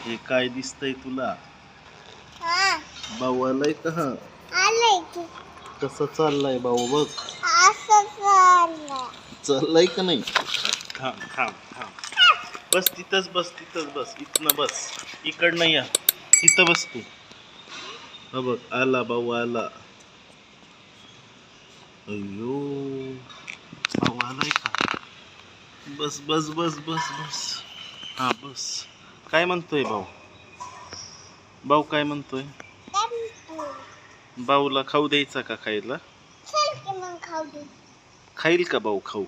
हे काय दिसतंय तुला? हा भाऊ आलाय का? आलंय की कसं चाललाय भाऊ बघ? असं चाललंय. चाललाय का नाही? थांब थांब थांब, बस तिथंच बस, तिथंच बस, इथनं बस, इकडनं या, इथं बस तू. हा बघ आला भाऊ आला. अय्यो, भाऊ आलाय का? बस बस बस बस बस, हा बस. काय म्हणतोय भाऊ? भाऊ काय म्हणतोय? काय म्हणतो? भाऊला खाऊ द्यायचा का खायला? चल की मग खाऊ दे. खाईल का भाऊ खाऊ?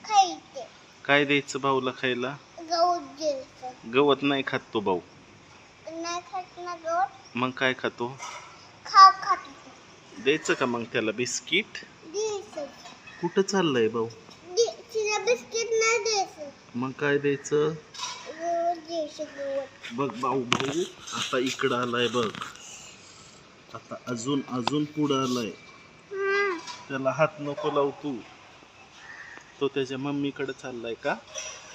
खायचे काय द्यायचं भाऊला खायला? गहू द्यायचं. गवत नाही खात तो भाऊ. नाही खात ना गहू. मग काय खातो? खातो. द्यायचं का मग त्याला बिस्किट? द्यायचं. कुठं चाललंय भाऊ? तिला बिस्किट नाही द्यायचं. मग काय द्यायचं? गहू द्यायचं गहू. बघ भाऊ भाऊ आता इकडं आलाय बघ. आता अजून अजून पुढं आलाय. त्याला हात नको लावू तू. तो त्याच्या मम्मीकडे चाललाय का?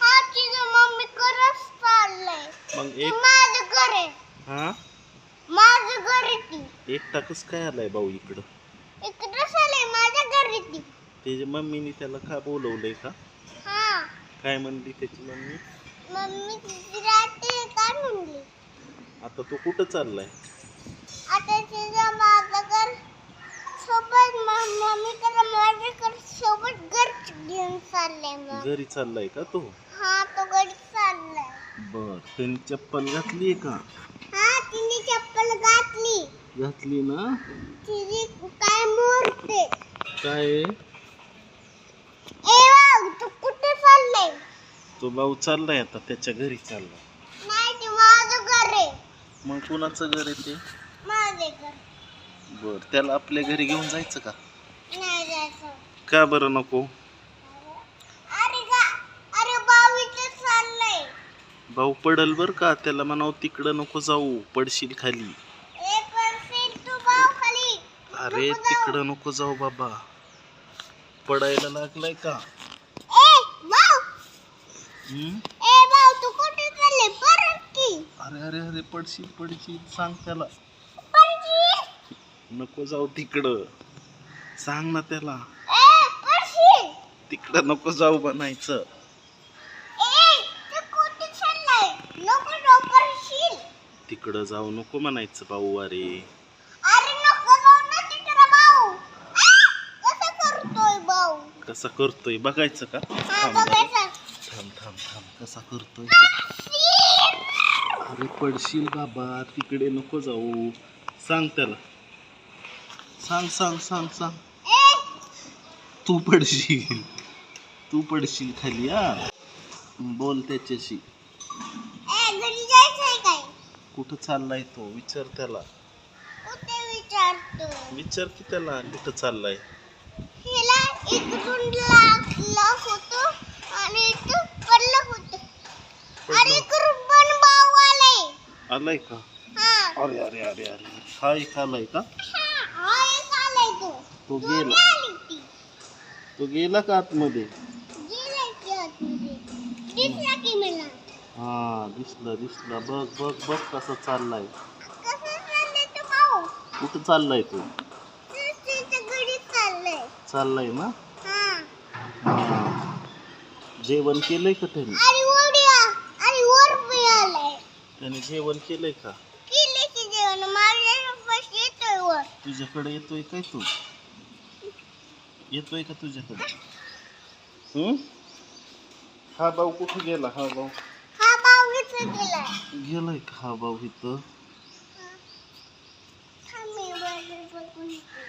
हा तिच्या मम्मी करत चाललंय. मग एक माझं घर आहे. हा माझं घर आहे ती. एकटा कस काय आलाय भाऊ इकडं? इकडं चाललंय माझ्या घर आहे ती. त्याच्या मम्मीने त्याला का बोलवलंय का? हा काय म्हणली त्याची मम्मी? मम्मी तिची राहते काय म्हणली? आता तो कुठं चाललाय? आता तिच्या माझं घर सोबत मम्मी त्याला माझ्या घर सोबत घर घेऊन चाललंय मग. घरी चाललाय का तो? हा तो घरी चाललाय. बर, त्यांनी चप्पल घातलीये का? हा तिने चप्पल घातली. घातली ना? तिची काय मोरते. काय आहे? ए वाव तू कुठे चाललंय? तो भाऊ चाललाय आता त्याच्या घरी चाललाय. नाही ते माझं घर आहे. मग कुणाचं घर आहे ते? माझे घर. बर, त्याला आपल्या घरी घेऊन जायचं का? नाही जायचं. का बरं नको? अरे भाऊ इथे चाललंय. भाऊ पडल बर का, त्याला म्हणाव तिकडं नको जाऊ, पडशील खाली. ए पडशील तू भाऊ खाली. अरे तिकडं नको जाऊ बाबा, पडायला लागलाय का? ए भाऊ. हम्म? ए भाऊ तू कुठे चालले? परत की. अरे अरे अरे, पडशील पडशील, सांग त्याला. पडशील. नको जाऊ तिकडं, सांग ना त्याला. ए पडशील. तिकडं नको जाऊ बनायचं. ए तू कुठे चाललाय? नको पडशील. तिकडं जाऊ नको म्हणायचं भाऊ. अरे अरे नको जाऊ ना तिकडे भाऊ. कसं करतोय भाऊ? कसा करतोय बघायचं का? हा थांब बरं. बघायचं. थांब थांब थांब, कसा करतोय? अरे पडशील बाबा, तिकडे नको जाऊ, सांग त्याला. सांग सांग सांग सांग. तू पडशील खाली. हा बोल त्याच्याशी. घरी जायचंय काय? कुठं चाललाय तो? विचार त्याला. कुठे विचारतो? विचार की त्याला कुठं चाललाय. हिला इकडून लॉक होतो आणि इथं पडलं होतं. आणि इकडून पण भाऊ आलाय. आलाय का? हा अरे अरे अरे अरे, हा एक आलाय का? हा एक आलाय तो. तो दोन्ही गेला. आली ती. तो गेला का आतमध्ये? गेलाय की आतमध्ये. दिसला की मला. हा दिसला दिसला. बघ बघ बघ कसा चाललाय. कसं चाललंय तो भाऊ? कुठं चाललाय तो? त्याच्या घरी चाललंय. चाललाय ना? हा हा. जेवण केलंय का त्याने? अरे वर पण आलाय. त्याने जेवण केलंय का? केले की जेवण. माझ्या पाशी येतोय वर. तुझ्याकडे येतोय काय तो? येतोय का तुझ्याकडे? हम्म? हा भाऊ कुठे गेला? हा भाऊ हा भाऊ इथं गेलाय. गेलाय का? हा भाऊ इथं. थांब मी वर बघून येते.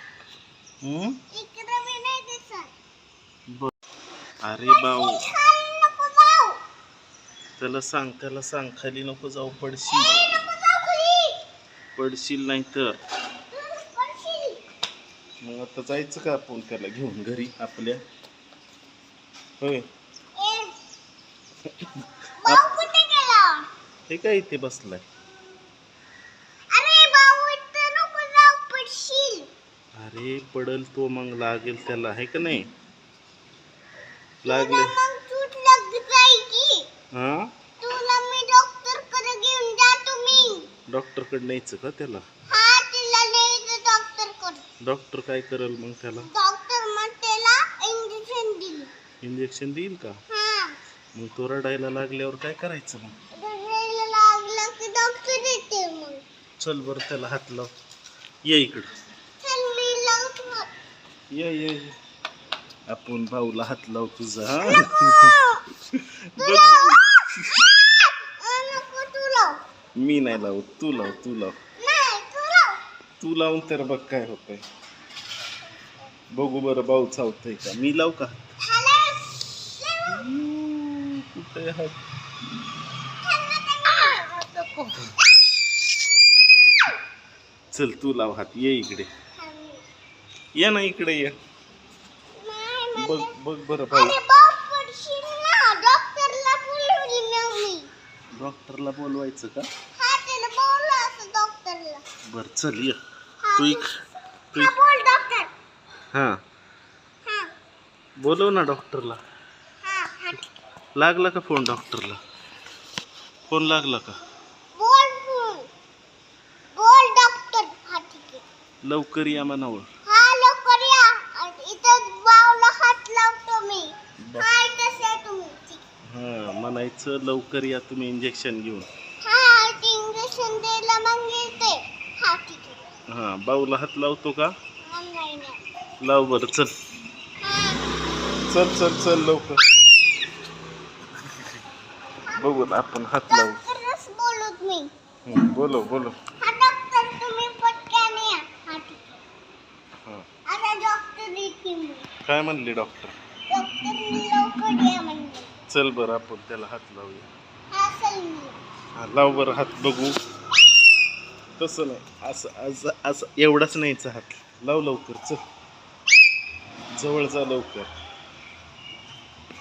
हम्म? इकडं मी नाही दिसत. बर. अरे भाऊ खाली नको जाऊ. त्याला सांग खाली नको जाऊ, ए, पडशील. नको जाऊ खाली. पडशील नाही तर. तू पडशील. मग आता जायचं का आपण त्याला घेऊन घरी आपल्या? होय. ए, भाऊ कुठे गेला? हे काय इथे बसलाय? अरे भाऊ इथं नको जाऊ, पडशील. अरे पडल तो, मग लागेल त्याला, आहे का नाही? तुला लागले. मग चूट लग जायची. हा तुला मी डॉक्टर कडे घेऊन जातो. डॉक्टरकडे न्यायचं का त्याला? हा तिला न्यायचं डॉक्टरकडे. डॉक्टर काय करेल मग त्याला? डॉक्टर मग त्याला इंजेक्शन दिली. इंजेक्शन देईल का? हा मग तो रडायला लागल्यावर काय करायचं मग? रडायला लागलं की डॉक्टर येते मग. चल बरं त्याला हात लाव. ये इकडं. चल मी लावतो. ये ये ये. आपण भाऊला हात लाव तुझा. हा? तू लाव. नको तू लाव. मी नाही लावत, तू लाव तू लाव. नाही तू लाव. तू लावून तर बघ काय होतंय. बघू बरं भाऊ चावतंय का. मी लाव का? कुठे हात? चल तू लाव हात. ये इकडे. ये ना इकडे ये. बघ बघ बरं भाऊ. अरे बाप पडशील ना. डॉक्टरला बोलवली मी. डॉक्टरला बोलवायचं का? हा त्याला बोलव असं डॉक्टरला. बर चल ये. हा तू बोल. हा बोल डॉक्टर. हा हा बोलव ना डॉक्टरला. हा हा लागला का फोन डॉक्टरला? फोन लागला का? बोल बोल. बोल डॉक्टर. हा ठीक आहे. लवकर या म्हणावं. हा लवकर या. इथं बावला हात लावतो मी. हा इथंच आहे तुम्ही. ठीक आहे. हा म्हणायचं लवकर या तुम्ही इंजेक्शन घेऊन. हा ते इंजेक्शन द्यायला मग येते. हा ठीक आहे. हा भाऊला हात लावतो का? नाही नाही. लाव बरं चल. हा चल चल चल लवकर. बघू ना आपण हात लावू. डॉक्टरच बोलत मी. बोलो बोलो. हा डॉक्टर तुम्ही पटकन या. हा ठीक आहे. हा आता डॉक्टर येते मी. काय म्हणले डॉक्टर? डॉक्टरनी लवकर या म्हणले. चल बरं आपण त्याला हात लावूया. हा चल मी. हा लाव बरं हात बघू. तसं नाही असं असं असं एवढाच नाहीचा हात. लाव लवकर चल. जवळ जा लवकर.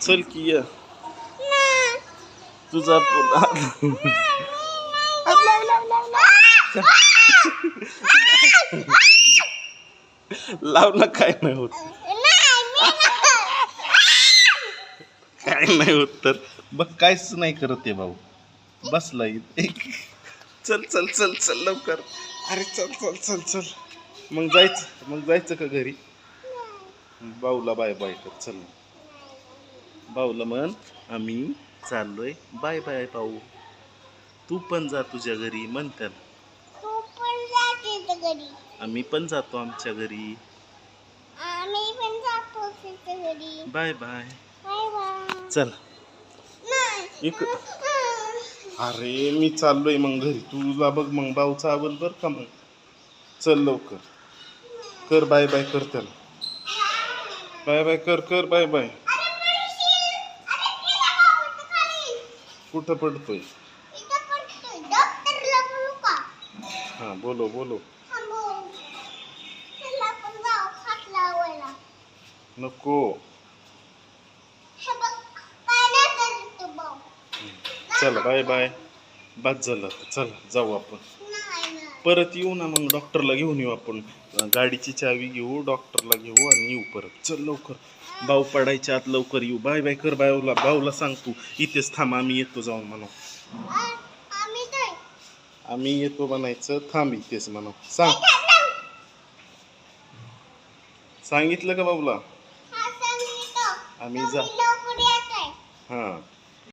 चल की ये. तुझा लाव ना. काय नाही होत. काय नाही होत तर बघ काहीच नाही करत आहे भाऊ. बसला इथे. चल चल चल चल लवकर. अरे चल चल चल चल. मग जायचं का घरी? भाऊला बाय बाय कर. चल भाऊला म्हण आम्ही चाललोय बाय बाय भाऊ. तू पण जा तुझ्या घरी म्हण त्याला. तू पण जाते घरी. आम्ही पण जातो आमच्या घरी. आम्ही पण जातो तिच्या घरी. Bye bye. Bye bye. चल इक. अरे मी चाललोय मग घरी. तुला बघ मग भाऊचा आवल बर का मग. चल लवकर कर. बाय बाय कर त्याला. बाय बाय कर कर बाय बाय. कुठं पडतोय? डॉक्टरला बोलू का? हा बोलो बोलो. चला आपण जाऊ हात लावायला. नको. हे बघ काय नाही करत तो भाऊ. चला बाय बाय. बस झालं. चला जाऊ आपण. नाही नाही. परत येऊ ना मग डॉक्टरला घेऊन येऊ आपण. गाडीची चावी घेऊ डॉक्टरला घेऊ आणि येऊ परत. चल लवकर. भाऊ पडायच्या आत लवकर येऊ. बाय बाय कर. भाऊला सांग तू इथेच थांब आम्ही येतो जाऊन म्हणू. आम्ही काय? आम्ही येतो म्हणायचं. थांब इथेच म्हणू. सांग. सांगितलं का भाऊला? हा सांगितलं. आम्ही जा. लवकर येत आहे. हा